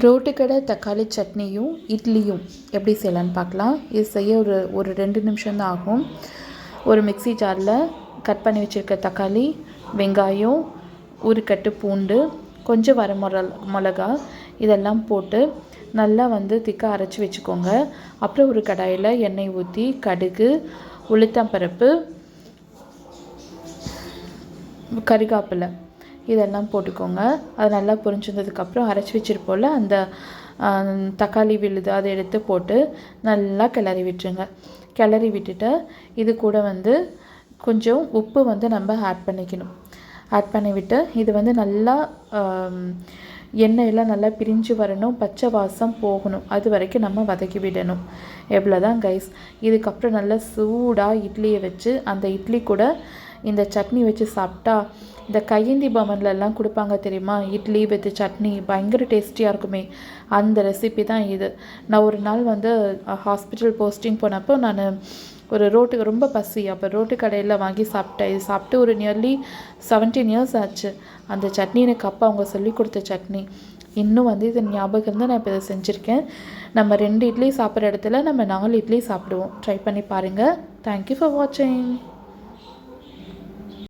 ரோட்டுக்கடை தக்காளி சட்னியும் இட்லியும் எப்படி செய்யலான்னு பார்க்கலாம். இது செய்ய ஒரு 2 நிமிஷம் தான் ஆகும். ஒரு மிக்ஸி ஜாரில் கட் பண்ணி வச்சுருக்க தக்காளி, வெங்காயம், ஒரு கட்டு பூண்டு, கொஞ்சம் மிளகா இதெல்லாம் போட்டு நல்லா திக்காக அரைச்சி வச்சுக்கோங்க. அப்புறம் ஒரு கடாயில் எண்ணெய் ஊற்றி கடுகு, உளுத்தம்பருப்பு, கறிவேப்பிலை இதெல்லாம் போட்டுக்கோங்க. அது நல்லா பொரிஞ்சதுக்கப்புறம் அரைச்சி வச்சுருப்போம்ல அந்த தக்காளி விழுது அதை எடுத்து போட்டு நல்லா கிளறி விட்டுருங்க. கிளறி விட்டுட்டு இது கூட கொஞ்சம் உப்பு நம்ம ஆட் பண்ணிக்கணும். ஆட் பண்ணிவிட்டு இது நல்லா எண்ணெயெல்லாம் நல்லா பிரிஞ்சு வரணும், பச்சை வாசம் போகணும், அது வரைக்கும் நம்ம வதக்கி விடணும். எவ்வளோதான் கைஸ். இதுக்கப்புறம் நல்லா சூடாக இட்லியை வச்சு அந்த இட்லி கூட இந்த சட்னி வச்சு சாப்பிட்டா இந்த கையேந்தி பவன்லலாம் கொடுப்பாங்க தெரியுமா, இட்லி வித் சட்னி பயங்கர டேஸ்டியாக இருக்குமே, அந்த ரெசிபி தான் இது. நான் ஒரு நாள் ஹாஸ்பிட்டல் போஸ்டிங் போனப்போ நான் ஒரு ரோட்டுக்கு ரொம்ப பசி, அப்போ ரோட்டு கடையில் வாங்கி சாப்பிட்டேன். இது சாப்பிட்டு ஒரு நியர்லி 17 இயர்ஸ் ஆச்சு. அந்த சட்னி எனக்கு அப்போ அவங்க சொல்லி கொடுத்த சட்னி இன்னும் இது ஞாபகம் தான். நான் இப்போ இதை செஞ்சுருக்கேன். நம்ம 2 இட்லி சாப்பிட்ற இடத்துல நம்ம 4 இட்லி சாப்பிடுவோம். ட்ரை பண்ணி பாருங்கள். தேங்க்யூ ஃபார் வாட்சிங்.